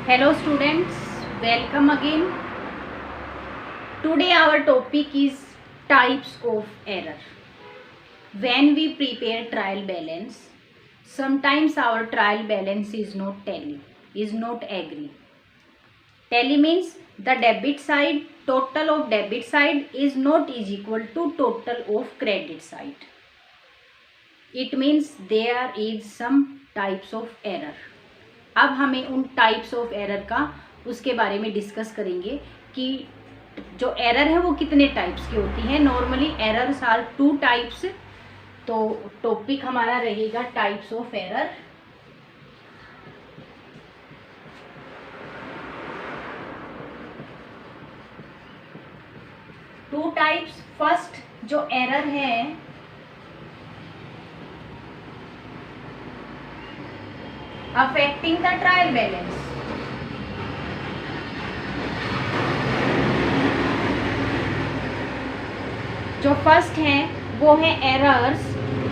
Hello students, welcome again. Today our topic is types of error. When we prepare trial balance, sometimes our trial balance is not tally, is not agree. Tally means the debit side, total of debit side is not is equal to total of credit side. It means there is some types of error. अब हमें उन types of error का उसके बारे में discuss करेंगे कि जो एरर है वो कितने टाइप्स की होती है. Normally errors are 2 types. तो टॉपिक हमारा रहेगा types of error. Two types. First जो एरर है affecting the trial balance. जो फर्स्ट है वो है errors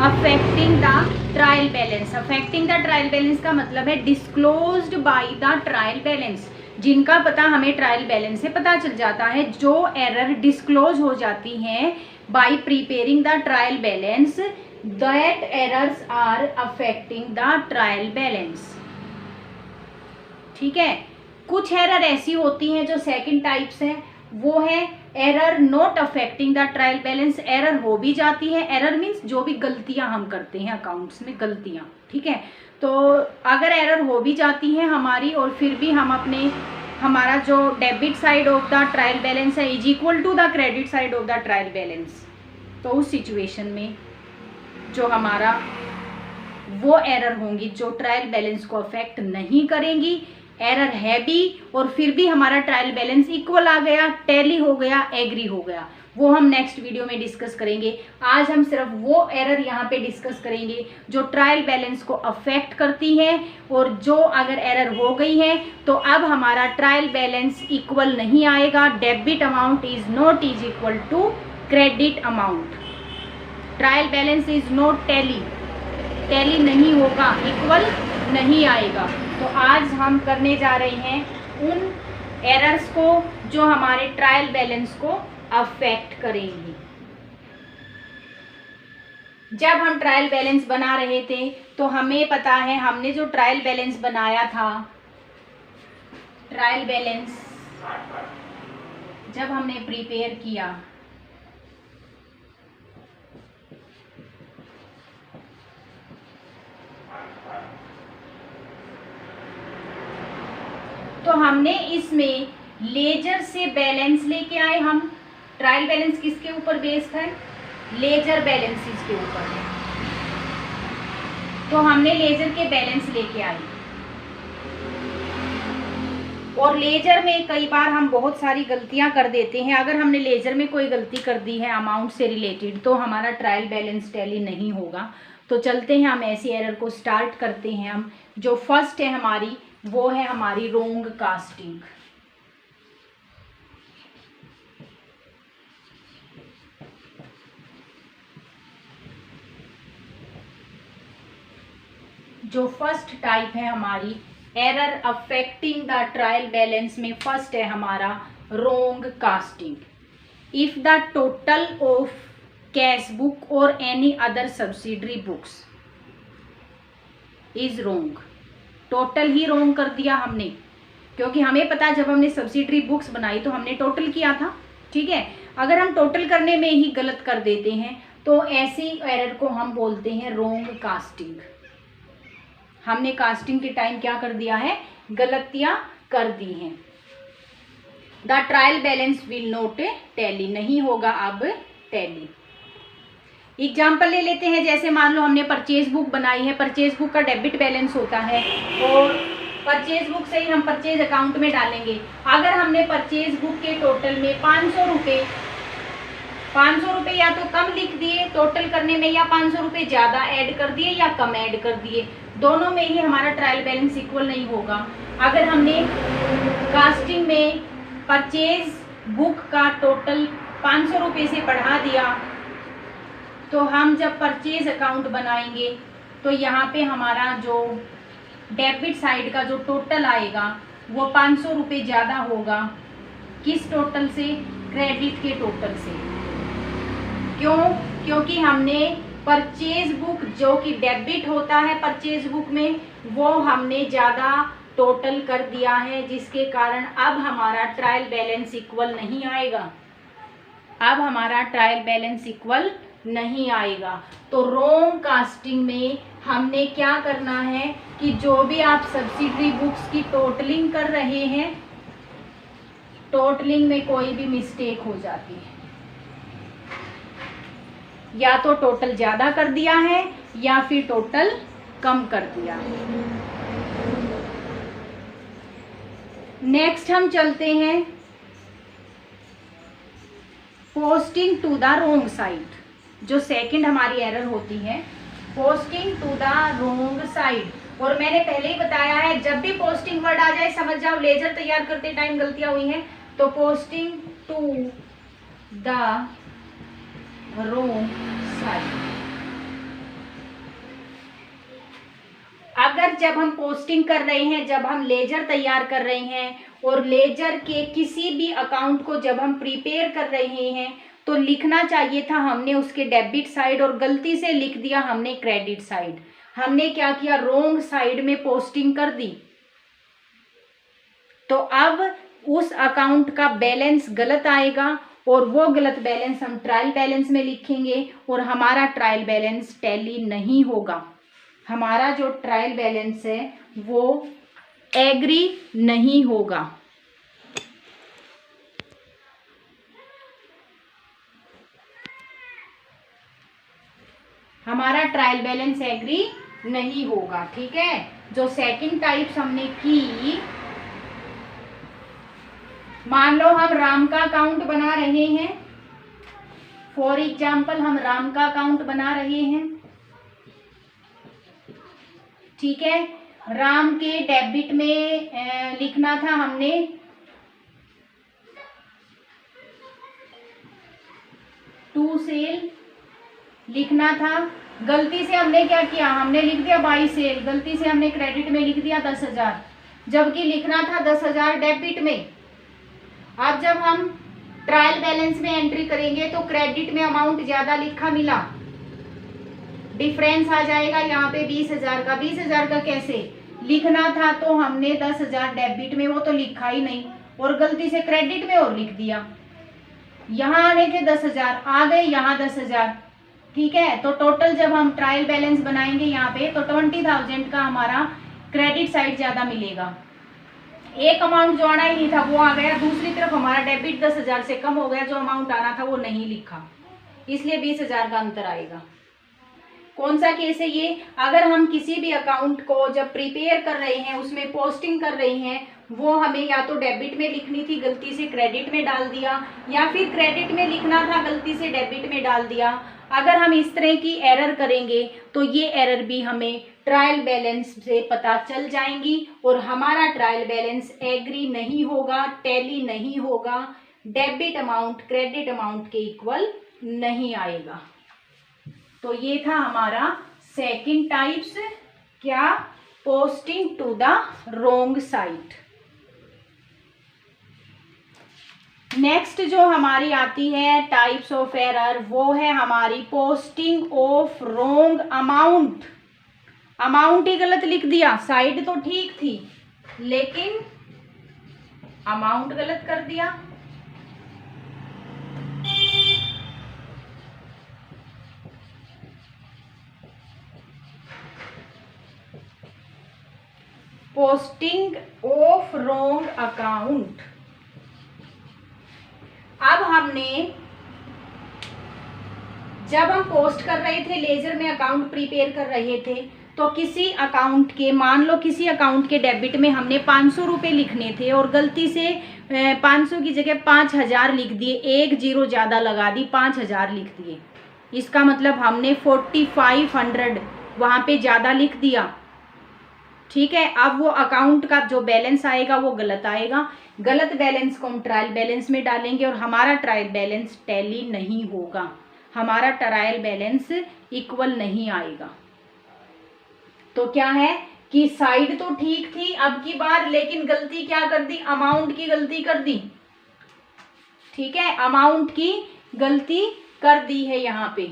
affecting the trial balance. Affecting the trial balance का मतलब है disclosed by the trial balance. जिनका पता हमें ट्रायल बैलेंस से पता चल जाता है. जो एरर डिस्क्लोज हो जाती हैं bye preparing the trial balance, that errors are affecting the trial balance. ठीक है. कुछ एरर ऐसी होती हैं जो सेकंड टाइप्स हैं, वो है error not affecting the trial balance. Error हो भी जाती है. एरर मीन्स जो भी गलतियां हम करते हैं अकाउंट्स में, गलतियां. ठीक है. तो अगर एरर हो भी जाती है हमारी और फिर भी हम अपने हमारा जो debit side of the trial balance है is equal to the credit side of the trial balance, तो उस सिचुएशन में जो हमारा वो एरर होंगी जो ट्रायल बैलेंस को अफेक्ट नहीं करेंगी. एरर है भी और फिर भी हमारा ट्रायल बैलेंस इक्वल आ गया, टैली हो गया, एग्री हो गया, वो हम नेक्स्ट वीडियो में डिस्कस करेंगे. आज हम सिर्फ वो एरर यहाँ पे डिस्कस करेंगे जो ट्रायल बैलेंस को अफेक्ट करती हैं. और जो अगर एरर हो गई है तो अब हमारा ट्रायल बैलेंस इक्वल नहीं आएगा. Debit amount is not is equal to credit amount. Trial balance is not tally, tally नहीं होगा, इक्वल नहीं आएगा. तो आज हम करने जा रहे हैं उन एरर्स को जो हमारे ट्रायल बैलेंस को अफेक्ट करेंगी. जब हम ट्रायल बैलेंस बना रहे थे तो हमें पता है हमने जो ट्रायल बैलेंस बनाया था, ट्रायल बैलेंस जब हमने प्रिपेयर किया तो हमने इसमें लेजर से बैलेंस लेके आए. हम ट्रायल बैलेंस किसके ऊपर बेस्ड है? लेजर बैलेंसेस के ऊपर है. तो हमने लेजर के बैलेंस लेके आए और लेजर में कई बार हम बहुत सारी गलतियां कर देते हैं. अगर हमने लेजर में कोई गलती कर दी है अमाउंट से रिलेटेड तो हमारा ट्रायल बैलेंस टैली नहीं होगा. तो चलते हैं हम ऐसी एरर को स्टार्ट करते हैं. हम जो फर्स्ट है हमारी वो है हमारी रोंग कास्टिंग. जो फर्स्ट टाइप है हमारी error affecting the trial balance में फर्स्ट है हमारा wrong casting. If the total of cash book और any other subsidiary books is wrong. Total ही रोंग कर दिया हमने, क्योंकि हमें पता जब हमने सब्सिडरी बुक्स बनाई तो हमने टोटल किया था. ठीक है. अगर हम टोटल करने में ही गलत कर देते हैं तो ऐसी एरर को हम बोलते हैं रोंग कास्टिंग. हमने कास्टिंग के टाइम क्या कर दिया है? गलतियां कर दी हैं. The trial balance will not tally, नहीं होगा अब टैली. एग्जाम्पल ले लेते हैं. जैसे मान लो हमने परचेज बुक बनाई है. परचेज बुक का डेबिट बैलेंस होता है और परचेज बुक से ही हम परचेज अकाउंट में डालेंगे. अगर हमने परचेज बुक के टोटल में 500 रुपये या तो कम लिख दिए टोटल करने में, या 500 रुपये ज़्यादा ऐड कर दिए या कम ऐड कर दिए, दोनों में ही हमारा ट्रायल बैलेंस इक्वल नहीं होगा. अगर हमने कास्टिंग में परचेज बुक का टोटल 500 रुपये से बढ़ा दिया तो हम जब परचेज अकाउंट बनाएंगे तो यहाँ पे हमारा जो डेबिट साइड का जो टोटल आएगा वो 500 रुपये ज़्यादा होगा किस टोटल से, क्रेडिट के टोटल से। क्यों? क्योंकि हमने परचेज बुक जो कि डेबिट होता है परचेज बुक में, वो हमने ज़्यादा टोटल कर दिया है, जिसके कारण अब हमारा ट्रायल बैलेंस इक्वल नहीं आएगा। अब हमारा ट्रायल बैलेंस इक्वल नहीं आएगा। तो रोंग कास्टिंग में हमने क्या करना है कि जो भी आप सब्सिडरी बुक्स की टोटलिंग कर रहे हैं, टोटलिंग में कोई भी मिस्टेक हो जाती है, या तो टोटल ज़्यादा कर दिया है या फिर टोटल कम कर दिया है। नेक्स्ट हम चलते हैं posting to the wrong side. जो सेकंड हमारी एरर होती है, posting to the wrong side. और मैंने पहले ही बताया है, जब भी पोस्टिंग वर्ड आ जाए समझ जाओ लेजर तैयार करते टाइम गलतियां हुई हैं। तो posting to the wrong side, अगर जब हम पोस्टिंग कर रहे हैं, जब हम लेजर तैयार कर रहे हैं और लेजर के किसी भी अकाउंट को जब हम प्रिपेयर कर रहे हैं, तो लिखना चाहिए था हमने उसके डेबिट साइड और गलती से लिख दिया हमने क्रेडिट साइड। हमने क्या किया, रोंग साइड में पोस्टिंग कर दी। तो अब उस अकाउंट का बैलेंस गलत आएगा और वो गलत बैलेंस हम ट्रायल बैलेंस में लिखेंगे और हमारा ट्रायल बैलेंस टैली नहीं होगा। हमारा जो ट्रायल बैलेंस है वो एग्री नहीं होगा। हमारा ट्रायल बैलेंस एग्री नहीं होगा। ठीक है, जो सेकंड टाइप्स हमने की, मान लो हम राम का अकाउंट बना रहे हैं, फॉर एग्जाम्पल हम राम का अकाउंट बना रहे हैं। ठीक है, राम के डेबिट में लिखना था हमने टू सेल लिखना था। गलती से हमने क्या किया, हमने लिख दिया बाई सेल, गलती से हमने क्रेडिट में लिख दिया 10,000, जबकि लिखना था 10,000 डेबिट में। अब जब हम ट्रायल बैलेंस में एंट्री करेंगे तो क्रेडिट में अमाउंट ज्यादा लिखा मिला, डिफरेंस आ जाएगा यहाँ पे 20,000 का। 20,000 का कैसे लिखना था, तो हमने 10,000 डेबिट में, वो तो लिखा ही नहीं और गलती से क्रेडिट में और लिख दिया। यहाँ आने थे 10,000, आ गए यहाँ 10,000। ठीक है, तो टोटल जब हम ट्रायल बैलेंस बनाएंगे यहाँ पे तो 20,000 का हमारा क्रेडिट साइड ज्यादा मिलेगा। एक अमाउंट जो आना ही नहीं था वो आ गया, दूसरी तरफ हमारा डेबिट 10,000 से कम हो गया, जो अमाउंट आना था वो नहीं लिखा, इसलिए 20,000 का अंतर आएगा। कौन सा केस है ये, अगर हम किसी भी अकाउंट को जब प्रिपेयर कर रहे हैं, उसमें पोस्टिंग कर रहे हैं, वो हमें या तो डेबिट में लिखनी थी, गलती से क्रेडिट में डाल दिया, या फिर क्रेडिट में लिखना था, गलती से डेबिट में डाल दिया। अगर हम इस तरह की एरर करेंगे तो ये एरर भी हमें ट्रायल बैलेंस से पता चल जाएंगी और हमारा ट्रायल बैलेंस एग्री नहीं होगा, टैली नहीं होगा, डेबिट अमाउंट क्रेडिट अमाउंट के इक्वल नहीं आएगा। तो ये था हमारा सेकंड टाइप्स, क्या, posting to the wrong site. Next जो हमारी आती है टाइप्स ऑफ एरर, वो है हमारी posting of wrong amount. Amount ही गलत लिख दिया, साइड तो ठीक थी लेकिन अमाउंट गलत कर दिया। Posting of wrong account. अब हमने जब हम पोस्ट कर रहे थे, लेजर में अकाउंट प्रिपेयर कर रहे थे, तो किसी अकाउंट के, मान लो किसी अकाउंट के डेबिट में हमने 500 रुपये लिखने थे और गलती से 500 की जगह 5,000 लिख दिए, एक जीरो ज़्यादा लगा दी, 5,000 लिख दिए। इसका मतलब हमने 4,500 वहाँ पे ज़्यादा लिख दिया। ठीक है, अब वो अकाउंट का जो बैलेंस आएगा वो गलत आएगा। गलत बैलेंस को हम ट्रायल बैलेंस में डालेंगे और हमारा ट्रायल बैलेंस टैली नहीं होगा, हमारा ट्रायल बैलेंस इक्वल नहीं आएगा। तो क्या है, कि साइड तो ठीक थी अब की बार, लेकिन गलती क्या कर दी, अमाउंट की गलती कर दी। ठीक है, अमाउंट की गलती कर दी है यहाँ पे।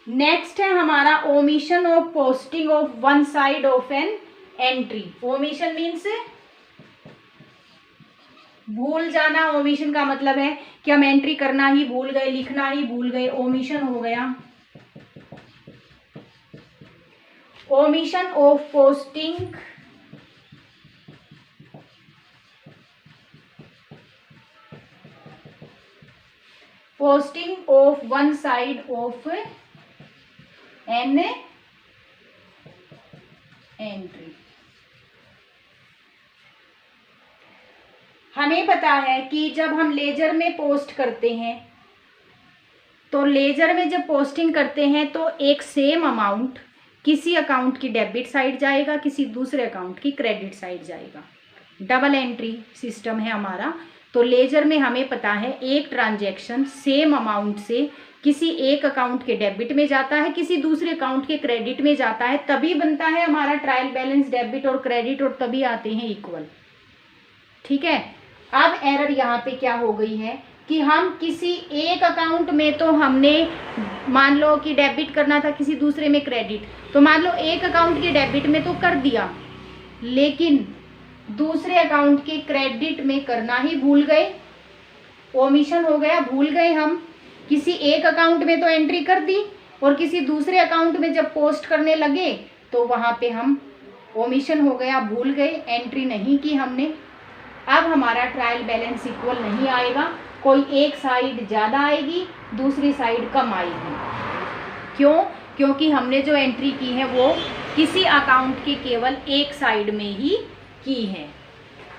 नेक्स्ट है हमारा omission of posting of one side of an entry. Omission means भूल जाना। ओमिशन का मतलब है कि हम एंट्री करना ही भूल गए, लिखना ही भूल गए, ओमिशन हो गया। Omission of posting of one side of an entry. हमें पता है कि जब हम लेजर में पोस्ट करते हैं, तो लेजर में जब पोस्टिंग करते हैं तो एक सेम अमाउंट किसी अकाउंट की डेबिट साइड जाएगा, किसी दूसरे अकाउंट की क्रेडिट साइड जाएगा। डबल एंट्री सिस्टम है हमारा। तो लेजर में हमें पता है एक ट्रांजैक्शन सेम अमाउंट से किसी एक अकाउंट के डेबिट में जाता है, किसी दूसरे अकाउंट के क्रेडिट में जाता है, तभी बनता है हमारा ट्रायल बैलेंस डेबिट और क्रेडिट, और तभी आते हैं इक्वल। ठीक है, अब एरर यहाँ पे क्या हो गई है कि हम किसी एक अकाउंट में तो हमने मान लो कि डेबिट करना था, किसी दूसरे में क्रेडिट, तो मान लो एक अकाउंट के डेबिट में तो कर दिया, लेकिन दूसरे अकाउंट के क्रेडिट में करना ही भूल गए। ओमिशन हो गया, भूल गए हम। किसी एक अकाउंट में तो एंट्री कर दी और किसी दूसरे अकाउंट में जब पोस्ट करने लगे तो वहां पे हम ओमिशन हो गया, भूल गए, एंट्री नहीं की हमने। अब हमारा ट्रायल बैलेंस इक्वल नहीं आएगा, कोई एक साइड ज़्यादा आएगी, दूसरी साइड कम आएगी। क्यों? क्योंकि हमने जो एंट्री की है वो किसी अकाउंट की केवल एक साइड में ही की है।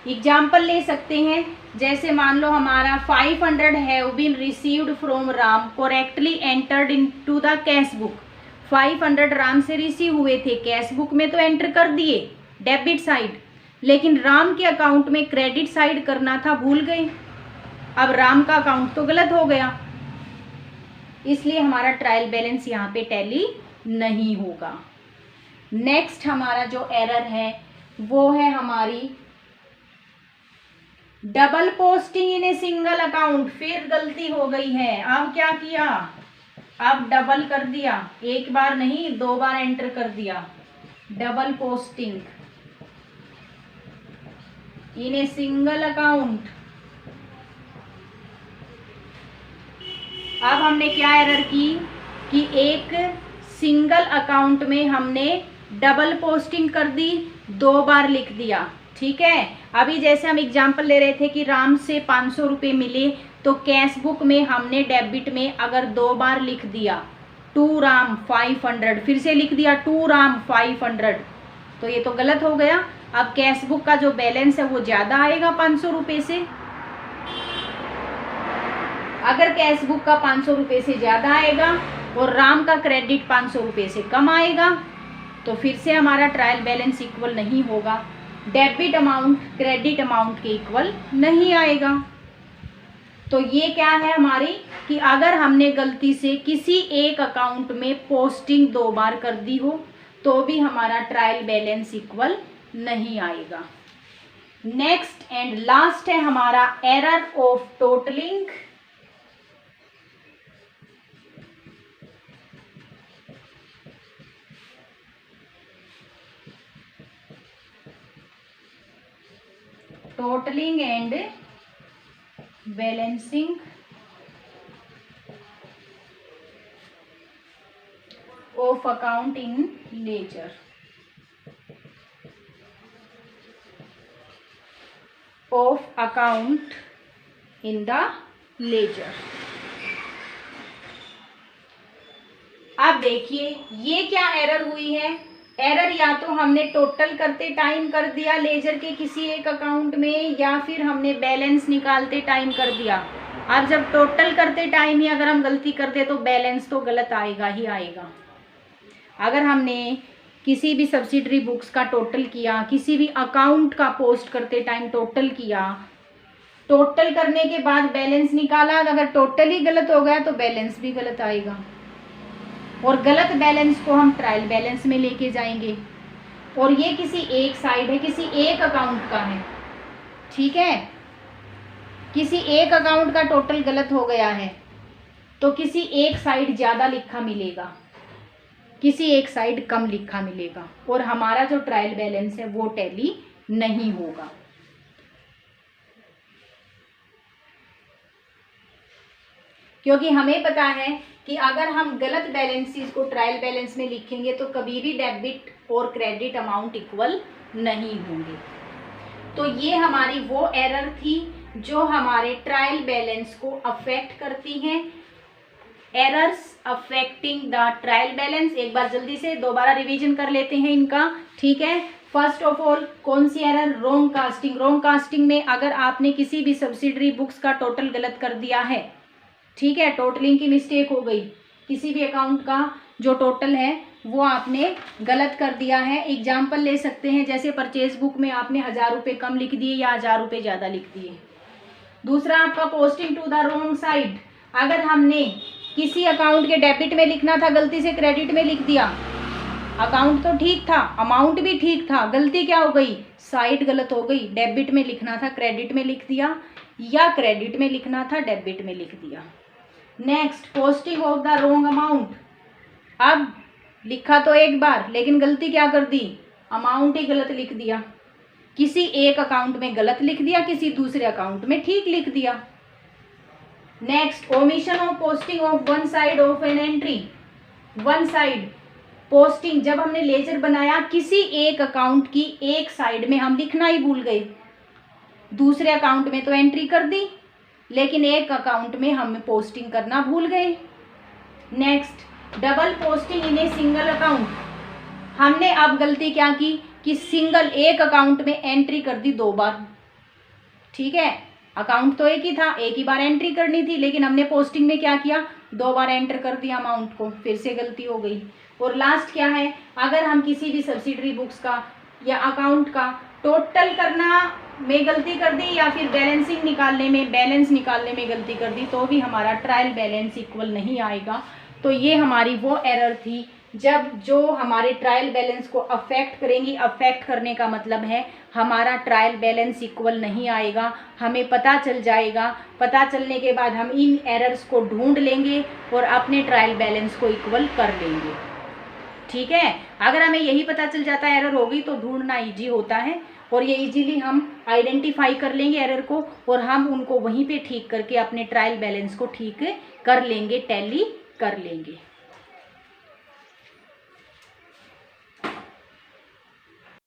एग्जाम्पल ले सकते हैं, जैसे मान लो हमारा 500 have been received from Ram correctly entered into the cash book. 500 Ram से रिसीव हुए थे, कैश बुक में तो एंटर कर दिए डेबिट साइड, लेकिन राम के अकाउंट में क्रेडिट साइड करना था, भूल गए। अब राम का अकाउंट तो गलत हो गया, इसलिए हमारा ट्रायल बैलेंस यहाँ पे टैली नहीं होगा। नेक्स्ट हमारा जो एरर है वो है हमारी double posting in a single account. फिर गलती हो गई है, अब क्या किया, अब डबल कर दिया, एक बार नहीं 2 बार एंटर कर दिया। Double posting in a single account. अब हमने क्या एरर की कि एक सिंगल अकाउंट में हमने डबल पोस्टिंग कर दी, 2 बार लिख दिया। ठीक है, अभी जैसे हम एग्जाम्पल ले रहे थे कि राम से 500 रुपये मिले, तो कैश बुक में हमने डेबिट में अगर 2 बार लिख दिया टू राम 500, फिर से लिख दिया टू राम 500, तो ये तो गलत हो गया। अब कैश बुक का जो बैलेंस है वो ज़्यादा आएगा 500 रुपये से। अगर कैश बुक का 500 रुपये से ज़्यादा आएगा और राम का क्रेडिट 500 रुपये से कम आएगा, तो फिर से हमारा ट्रायल बैलेंस इक्वल नहीं होगा। डेबिट अमाउंट क्रेडिट अमाउंट के इक्वल नहीं आएगा। तो ये क्या है हमारी कि अगर हमने गलती से किसी एक अकाउंट में पोस्टिंग 2 बार कर दी हो तो भी हमारा ट्रायल बैलेंस इक्वल नहीं आएगा। नेक्स्ट एंड लास्ट है हमारा error of totalling. Totalling and balancing of account in ledger. Of account in the ledger. अब देखिए ये क्या एरर हुई है। एरर या तो हमने टोटल करते टाइम कर दिया लेजर के किसी एक अकाउंट में, या फिर हमने बैलेंस निकालते टाइम कर दिया। अब जब टोटल करते टाइम ही अगर हम गलती कर दे तो बैलेंस तो गलत आएगा ही आएगा। अगर हमने किसी भी सब्सिडरी बुक्स का टोटल किया, किसी भी अकाउंट का पोस्ट करते टाइम टोटल किया, टोटल करने के बाद बैलेंस निकाला, अगर टोटल ही गलत हो गया तो बैलेंस भी गलत आएगा। और गलत बैलेंस को हम ट्रायल बैलेंस में लेके जाएंगे। और ये किसी एक साइड है, किसी एक अकाउंट का है, ठीक है, किसी एक अकाउंट का टोटल गलत हो गया है तो किसी एक साइड ज़्यादा लिखा मिलेगा, किसी एक साइड कम लिखा मिलेगा, और हमारा जो ट्रायल बैलेंस है वो टैली नहीं होगा। क्योंकि हमें पता है कि अगर हम गलत बैलेंसेस को ट्रायल बैलेंस में लिखेंगे तो कभी भी डेबिट और क्रेडिट अमाउंट इक्वल नहीं होंगे। तो ये हमारी वो एरर थी जो हमारे ट्रायल बैलेंस को अफेक्ट करती हैं। Errors affecting the trial balance, एक बार जल्दी से दोबारा रिवीजन कर लेते हैं इनका, ठीक है। फर्स्ट ऑफ ऑल कौन सी error? Wrong casting. Wrong casting में अगर आपने किसी भी सब्सिडरी बुक्स का टोटल गलत कर दिया है, ठीक है, टोटलिंग की मिस्टेक हो गई, किसी भी अकाउंट का जो टोटल है वो आपने गलत कर दिया है। एग्जाम्पल ले सकते हैं, जैसे परचेज बुक में आपने 1000 रुपये कम लिख दिए या 1000 रुपये ज़्यादा लिख दिए। दूसरा आपका posting to the wrong side, अगर हमने किसी अकाउंट के डेबिट में लिखना था गलती से क्रेडिट में लिख दिया, अकाउंट तो ठीक था, अमाउंट भी ठीक था, गलती क्या हो गई? साइड गलत हो गई। डेबिट में लिखना था क्रेडिट में लिख दिया, या क्रेडिट में लिखना था डेबिट में लिख दिया। Next, posting of the wrong amount, अब लिखा तो एक बार लेकिन गलती क्या कर दी? अमाउंट ही गलत लिख दिया। किसी एक अकाउंट में गलत लिख दिया, किसी दूसरे अकाउंट में ठीक लिख दिया। Next, omission of posting of one side of an entry. One side posting, जब हमने लेजर बनाया किसी एक अकाउंट की एक साइड में हम लिखना ही भूल गए। दूसरे अकाउंट में तो एंट्री कर दी लेकिन एक अकाउंट में हम पोस्टिंग करना भूल गए। Next, double posting in a single account, हमने अब गलती क्या की कि सिंगल एक अकाउंट में एंट्री कर दी 2 बार, ठीक है, अकाउंट तो एक ही था, एक ही बार एंट्री करनी थी, लेकिन हमने पोस्टिंग में क्या किया? 2 बार एंटर कर दिया अमाउंट को, फिर से गलती हो गई। और लास्ट क्या है? अगर हम किसी भी सब्सिडरी बुक्स का या अकाउंट का टोटल करना में गलती कर दी या फिर बैलेंसिंग निकालने में, बैलेंस निकालने में गलती कर दी तो भी हमारा ट्रायल बैलेंस इक्वल नहीं आएगा। तो ये हमारी वो एरर थी जब जो हमारे ट्रायल बैलेंस को अफेक्ट करेंगी। अफेक्ट करने का मतलब है हमारा ट्रायल बैलेंस इक्वल नहीं आएगा, हमें पता चल जाएगा। पता चलने के बाद हम इन एरर्स को ढूंढ लेंगे और अपने ट्रायल बैलेंस को इक्वल कर लेंगे, ठीक है। अगर हमें यही पता चल जाता है एरर होगी तो ढूंढना इजी होता है, और ये इजीली हम आइडेंटिफाई कर लेंगे एरर को, और हम उनको वहीं पे ठीक करके अपने ट्रायल बैलेंस को ठीक कर लेंगे, टैली कर लेंगे।